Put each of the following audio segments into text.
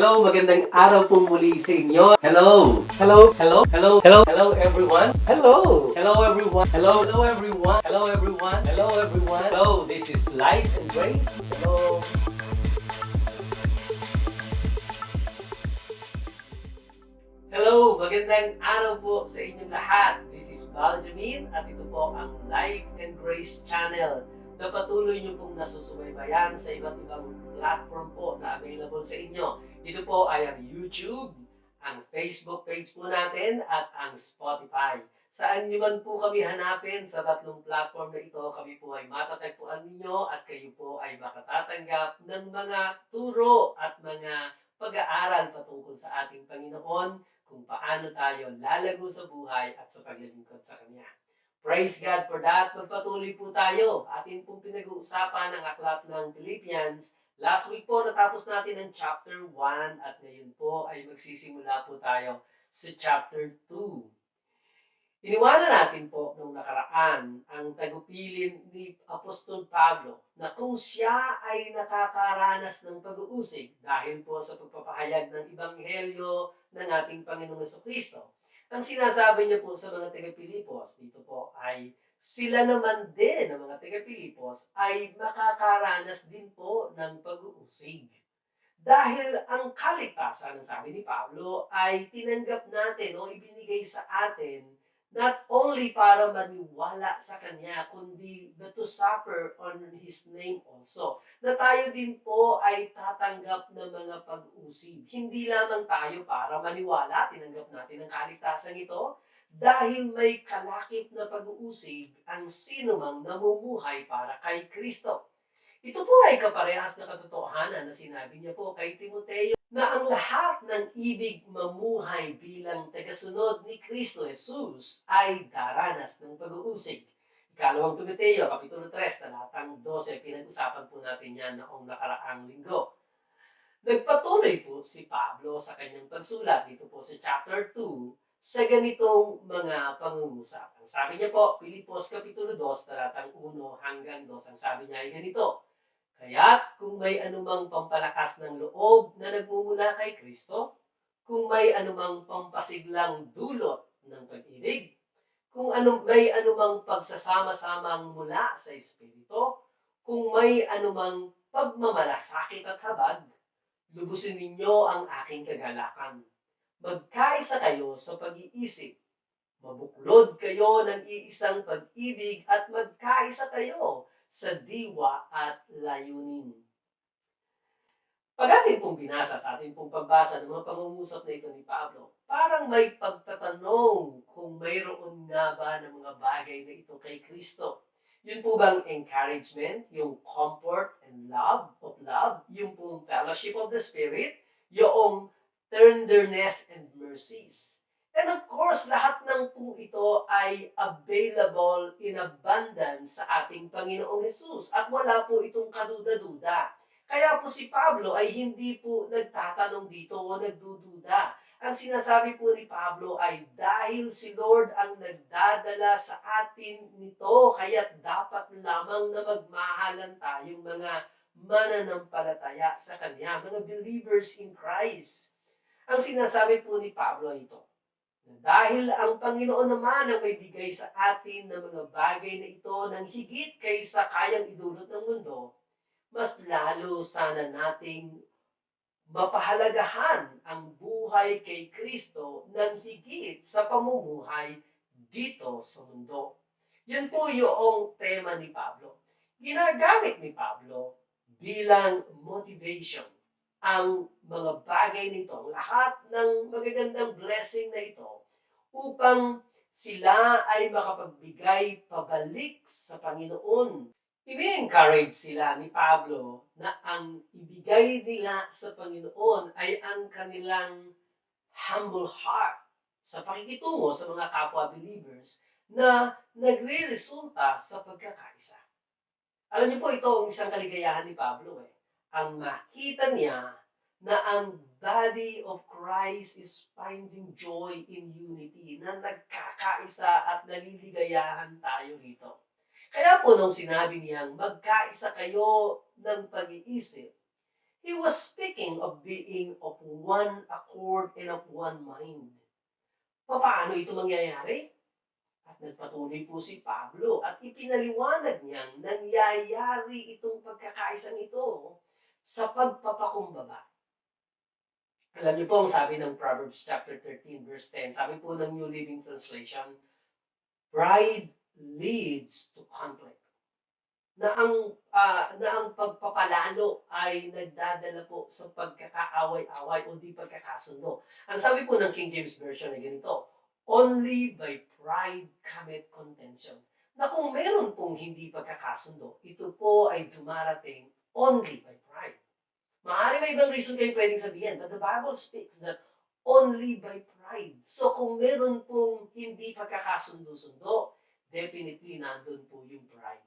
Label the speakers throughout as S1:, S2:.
S1: Hello, magandang araw po muli sa inyo. Hello. Hello. Hello. Hello. Hello. Hello everyone. Hello. Hello everyone. Hello. Hello everyone. Hello everyone. Hello everyone. Hello, this is Light and Grace. Hello. Hello, magandang araw po sa inyong lahat. This is Baljamin at ito po ang Light and Grace channel na patuloy niyo pong nasusubaybayan sa iba't ibang platform po na available sa inyo. Ito po ay ang YouTube, ang Facebook page po natin at ang Spotify. Saan niyo man po kami hanapin sa tatlong platform na ito, kami po ay matatagpuan ninyo at kayo po ay makatatanggap ng mga turo at mga pag-aaral patungkol sa ating Panginoon kung paano tayo lalago sa buhay at sa paglilingkod sa Kanya. Praise God for that. Magpatuloy po tayo. Atin pong pinag-uusapan ang aklat ng Philippians. Last week po natapos natin ang chapter 1 at ngayon po ay magsisimula po tayo sa chapter 2. Iniwanan natin po nung nakaraan ang tagupilin ni Apostol Pablo na kung siya ay nakakaranas ng pag-uusig dahil po sa pagpapahayag ng Ebanghelyo ng ating Panginoong Jesucristo. Ang sinasabi niya po sa mga taga-Pilipos dito po ay sila naman din, ang mga taga-Pilipos, ay makakaranas din po ng pag-uusig. Dahil ang kaligtasan, ang sabi ni Pablo, ay tinanggap natin o ibinigay sa atin not only para maniwala sa Kanya, kundi but to suffer on His name also. Na tayo din po ay tatanggap ng mga pag-usig. Hindi lamang tayo para maniwala, tinanggap natin ang kaligtasan ito, dahil may kalakip na pag-uusig ang sinumang namumuhay para kay Kristo. Ito po ay kaparehas na katotohanan na sinabi niya po kay Timoteo na ang lahat ng ibig mamuhay bilang tagasunod ni Kristo Jesus ay daranas ng pag-uusig. Ikalawang Timoteo, Kapitulo 3, talatang 12, pinag-usapan po natin yan noong nakaraang linggo. Nagpatuloy po si Pablo sa kanyang pagsulat dito po sa chapter 2 sa ganitong mga pangungusap. Ang sabi niya po, Filipos Kapitulo 2, talatang 1 hanggang 2, ang sabi niya ay ganito, kaya't kung may anumang pampalakas ng loob na nagmumula kay Kristo, kung may anumang pampasiglang dulot ng pag-ibig, kung may anumang pagsasama-samang mula sa Espiritu, kung may anumang pagmamalasakit at habag, lubusin ninyo ang aking kagalakan. Magkaisa kayo sa pag-iisip, mabuklod kayo ng iisang pag-ibig at magkaisa kayo sa diwa at layunin. Pag atin pong binasa sa ating pong pagbasa ng mga pangungusap na ito ni Pablo, parang may pagtatanong kung mayroon nga ba ng mga bagay na ito kay Kristo. Yun po bang encouragement, yung comfort and love, yung pong fellowship of the Spirit, yung tenderness and mercies. And of course, lahat ng po ito ay available in abundance sa ating Panginoong Jesus. At wala po itong kaduda-duda. Kaya po si Pablo ay hindi po nagtatanong dito o nagdududa. Ang sinasabi po ni Pablo ay dahil si Lord ang nagdadala sa atin nito, kaya't dapat lamang na magmahalan tayong mga mananampalataya sa Kanya, mga believers in Christ. Ang sinasabi po ni Pablo ito, dahil ang Panginoon naman ang may bigay sa atin ng mga bagay na ito nang higit kaysa kayang idulot ng mundo, mas lalo sana nating mapahalagahan ang buhay kay Kristo nang higit sa pamumuhay dito sa mundo. Yan po yung tema ni Pablo. Ginagamit ni Pablo bilang motivation ang mga bagay nito, lahat ng magagandang blessing na ito, upang sila ay makapagbigay pabalik sa Panginoon. Ini-encourage sila ni Pablo na ang ibigay nila sa Panginoon ay ang kanilang humble heart sa pakikitungo sa mga kapwa-believers na nagre-resulta sa pagkakaisa. Alam niyo po, ito ang isang kaligayahan ni Pablo. Ang makita niya na ang body of Christ is finding joy in unity, na nagkakaisa at naliligayahan tayo rito. Kaya po nung sinabi niyang magkaisa kayo ng pag-iisip, He was speaking of being of one accord and of one mind. Paano ito mangyayari? At nagpatuloy po si Pablo at ipinaliwanag niyang nangyayari itong pagkakaisang ito sa pagpapakumbaba. Alam niyo po ang sabi ng Proverbs chapter 13 verse 10, sabi po ng New Living Translation, pride leads to conflict. Na ang pagpapalalo ay nagdadala po sa pagkakaaway-away o di pagkakasundo. Ang sabi po ng King James Version ay ganito, only by pride cometh contention. Na kung meron pong hindi pagkakasundo, ito po ay dumarating only by pride. Maaari may ibang reason kayo pwedeng sabihin, but the Bible speaks that only by pride. So kung meron pong hindi pagkakasundo-sundo, definitely nandun po yung pride.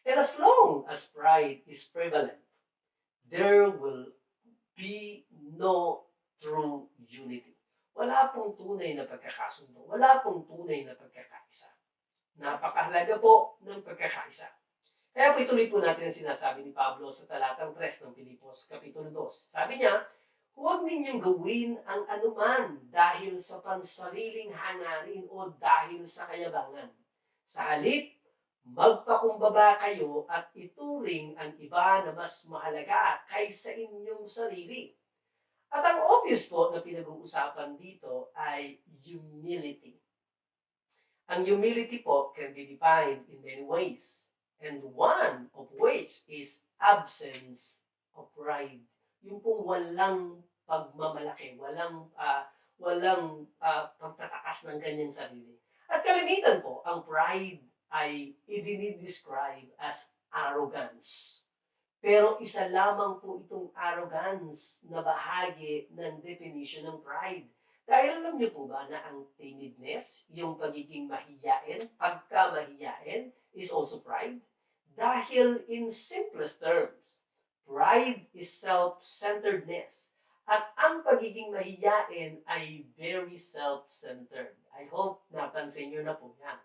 S1: And as long as pride is prevalent, there will be no true unity. Wala pong tunay na pagkakasundo. Wala pong tunay na pagkakaisa. Napakahalaga po ng pagkakaisa. Kaya po ituloy po natin ang sinasabi ni Pablo sa talatang 3 ng Pilipos, Kapitulo 2. Sabi niya, huwag ninyong gawin ang anuman dahil sa pansariling hangarin o dahil sa kayabangan. Sa halip, magpakumbaba kayo at ituring ang iba na mas mahalaga kaysa inyong sarili. At ang obvious po na pinag-uusapan dito ay humility. Ang humility po can be defined in many ways. And one of which is absence of pride. Yung pong walang pagmamalaki, walang pagtataas ng kanyang sarili. At kalimitan po, ang pride ay idinidescribe as arrogance. Pero isa lamang po itong arrogance na bahagi ng definition ng pride. Dahil alam niyo po ba na ang timidness, yung pagiging mahiyain, pagkamahiyain, is also pride? Dahil in simplest terms, pride is self-centeredness. At ang pagiging mahiyain ay very self-centered. I hope napansin niyo na po yan.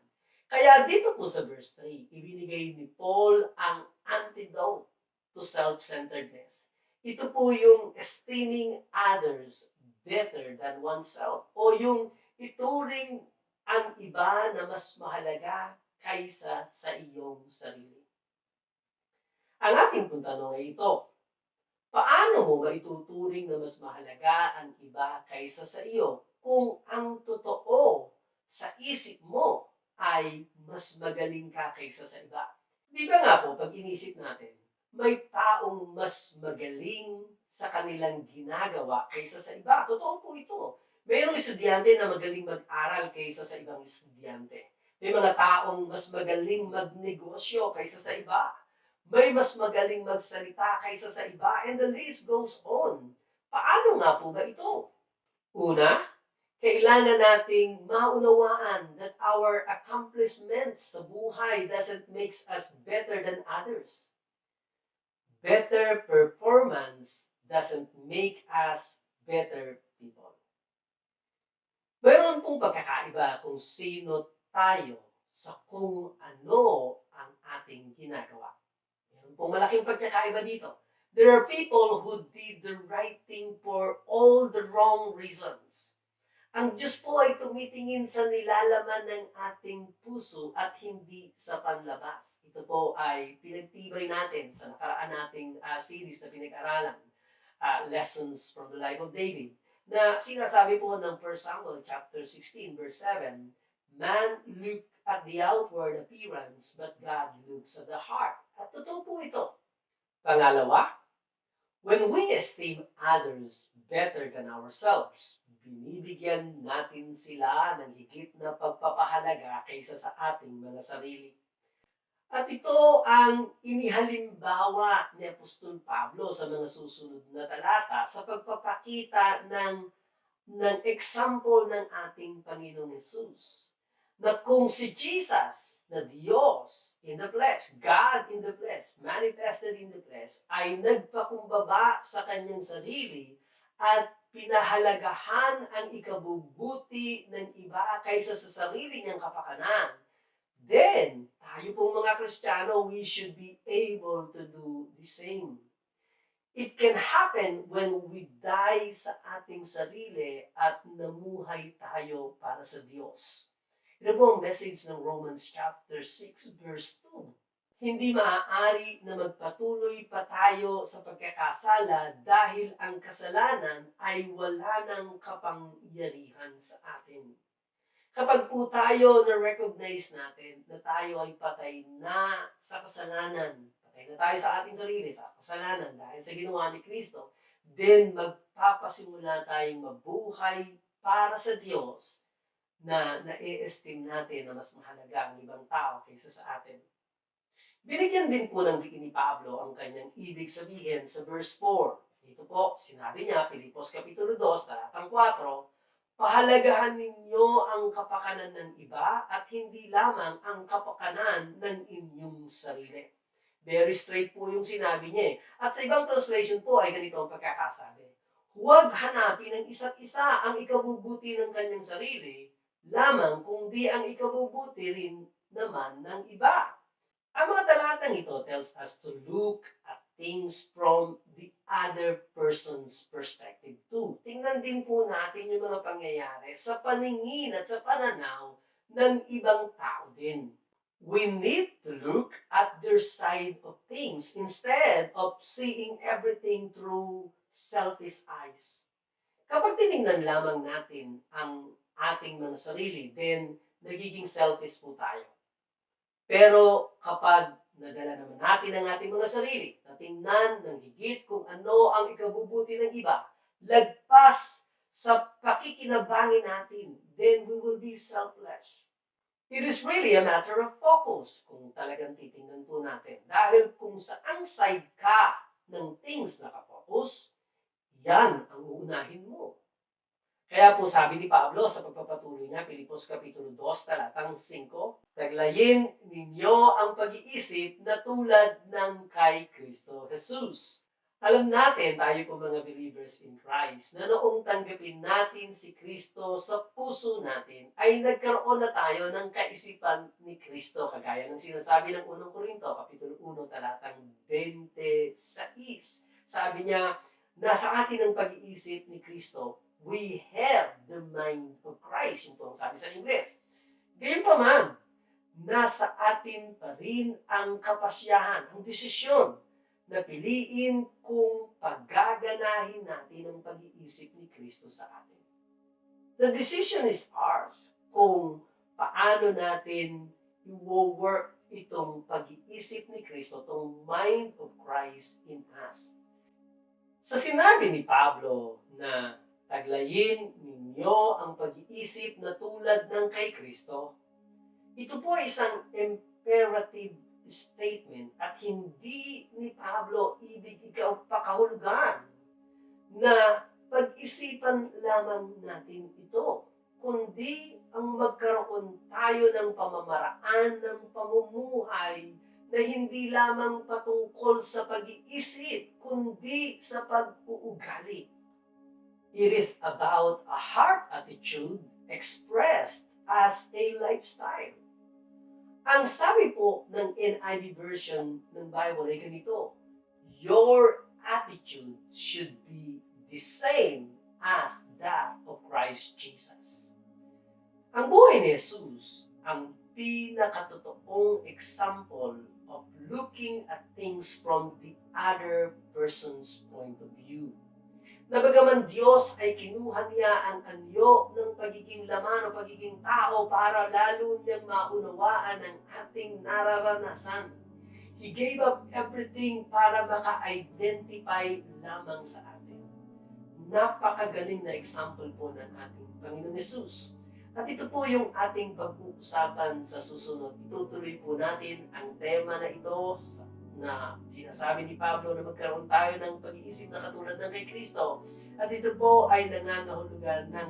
S1: Kaya dito po sa verse 3, ibinigay ni Paul ang antidote to self-centeredness. Ito po yung esteeming others better than oneself. O yung ituring ang iba na mas mahalaga kaysa sa iyong sarili. Ang ating pong tanong ay ito, paano mo maituturing na mas mahalaga ang iba kaysa sa iyo kung ang totoo sa isip mo ay mas magaling ka kaysa sa iba? Di ba nga po, pag inisip natin, may taong mas magaling sa kanilang ginagawa kaysa sa iba. Totoo po ito. Mayroong estudyante na magaling mag-aral kaysa sa ibang estudyante. May mga taong mas magaling magnegosyo kaysa sa iba. May mas magaling magsalita kaysa sa iba, and the list goes on. Paano nga po ba ito? Una, kailangan nating maunawaan that our accomplishments sa buhay doesn't make us better than others. Better performance doesn't make us better people. Mayroon pong pagkakaiba kung sino tayo sa kung ano ang ating ginagawa. Kung malaking pagkakaiba dito. There are people who did the right thing for all the wrong reasons. Ang Diyos po ay tumitingin sa nilalaman ng ating puso at hindi sa panlabas. Ito po ay pinagtibay natin sa nakaraan nating series na pinag-aralan, Lessons from the Life of David, na sinasabi po ng 1 Samuel chapter 16 verse 7, man look at the outward appearance, but God looks at the heart. At totoo po ito. Pangalawa, when we esteem others better than ourselves, binibigyan natin sila ng higit na pagpapahalaga kaysa sa ating mga sarili. At ito ang inihalimbawa ni Apostol Pablo sa mga susunod na talata sa pagpapakita ng example ng ating Panginoong Hesus. Na kung si Jesus, na Diyos in the flesh, God in the flesh, manifested in the flesh, ay nagpakumbaba sa kanyang sarili at pinahalagahan ang ikabubuti ng iba kaysa sa sarili niyang kapakanan, then, tayo pong mga Kristiyano, we should be able to do the same. It can happen when we die sa ating sarili at namuhay tayo para sa Diyos. Ito po ang message ng Romans chapter 6 verse 2. Hindi maaari na magpatuloy pa tayo sa pagkakasala dahil ang kasalanan ay wala ng kapangyarihan sa atin. Kapag po tayo na-recognize natin na tayo ay patay na sa kasalanan, patay na tayo sa ating sarili, sa kasalanan dahil sa ginawa ni Kristo, then magpapasimula tayong mabuhay para sa Diyos na na-e-esteem natin na mas mahalaga ang ibang tao kaysa sa atin. Binigyan din po ng diin ni Pablo ang kanyang ibig sabihin sa verse 4. Ito po, sinabi niya, Filipos Kapitulo 2, talatang 4, pahalagahan ninyo ang kapakanan ng iba at hindi lamang ang kapakanan ng inyong sarili. Very straight po yung sinabi niya. At sa ibang translation po ay ganito ang pagkakasabi. Huwag hanapin ng isa't isa ang ikabubuti ng kanyang sarili, lamang kundi ang ikabubuti rin naman ng iba. Ang mga talatang ito tells us to look at things from the other person's perspective too. Tingnan din po natin yung mga pangyayari sa paningin at sa pananaw ng ibang tao din. We need to look at their side of things instead of seeing everything through selfish eyes. Kapag tinignan lamang natin ang ating mga sarili, then nagiging selfish po tayo. Pero kapag nadala naman natin ang ating mga sarili, natingnan ng higit kung ano ang ikabubuti ng iba, lagpas sa pakikinabangin natin, then we will be selfless. It is really a matter of focus kung talagang titingnan po natin. Dahil kung saang side ka ng things nakafocus, yan ang uunahin mo. Kaya po sabi ni Pablo sa pagpapatuloy niya, Filipos Kapitulo 2, talatang 5, taglayin ninyo ang pag-iisip na tulad ng kay Kristo Jesus. Alam natin, tayo po mga believers in Christ, na noong tanggapin natin si Kristo sa puso natin, ay nagkaroon na tayo ng kaisipan ni Kristo, kagaya ng sinasabi ng 1 Korinto, Kapitulo 1, talatang 26. Sabi niya, nasa atin ang pag-iisip ni Kristo, we have the mind of Christ. Yung po ang sabi sa Ingles. Gayunpaman, nasa atin pa rin ang kapasyahan, ang desisyon na piliin kung paggaganahin natin ang pag-iisip ni Kristo sa atin. The decision is ours kung paano natin i-work itong pag-iisip ni Kristo, itong mind of Christ in us. Sa sinabi ni Pablo na taglayin ninyo ang pag-iisip na tulad ng kay Kristo, ito po ay isang imperative statement at hindi ni Pablo ibig ikaw pakahulugan na pag-isipan lamang natin ito, kundi ang magkaroon tayo ng pamamaraan ng pamumuhay na hindi lamang patungkol sa pag-iisip, kundi sa pag-uugali. It is about a heart attitude expressed as a lifestyle. Ang sabi po ng NIV version ng Bible ay ganito, your attitude should be the same as that of Christ Jesus. Ang buhay ni Jesus ang pinakatotoong example of looking at things from the other person's point of view. Na bagaman Diyos ay kinuha niya ang anyo ng pagiging laman o pagiging tao para lalo niyang maunawaan ang ating nararanasan. He gave up everything para maka-identify lamang sa atin. Napakagaling na example po ng ating Panginoon Jesus. At ito po yung ating pag-uusapan sa susunod. Itutuloy po natin ang tema na ito na sinasabi ni Pablo na magkaroon tayo ng pag-iisip na katulad ng kay Kristo. At ito po ay nangangahulugan ng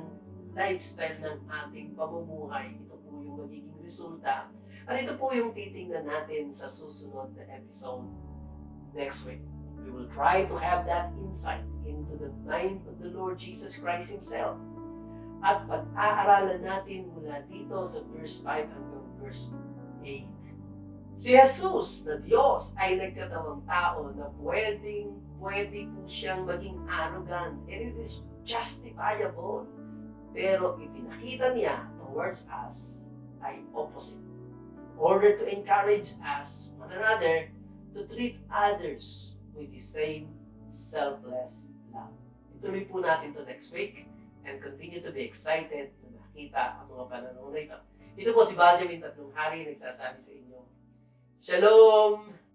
S1: lifestyle ng ating pamumuhay. Ito po yung magiging resulta. At ito po yung titingnan natin sa susunod na episode next week. We will try to have that insight into the mind of the Lord Jesus Christ Himself. At pag-aaralan natin mula dito sa verse 5 hanggang verse 8. Si Jesus na Diyos ay nagkatawang tao na pwede po siyang maging arrogant, and it is justifiable. Pero ipinakita niya towards us ay opposite. In order to encourage us, one another, to treat others with the same selfless love. Ituloy po natin to next week and continue to be excited na makita ang mga pananaw na ito. Ito po si Benjamin Tatlong Hari nagsasabi sa inyo, Shalom!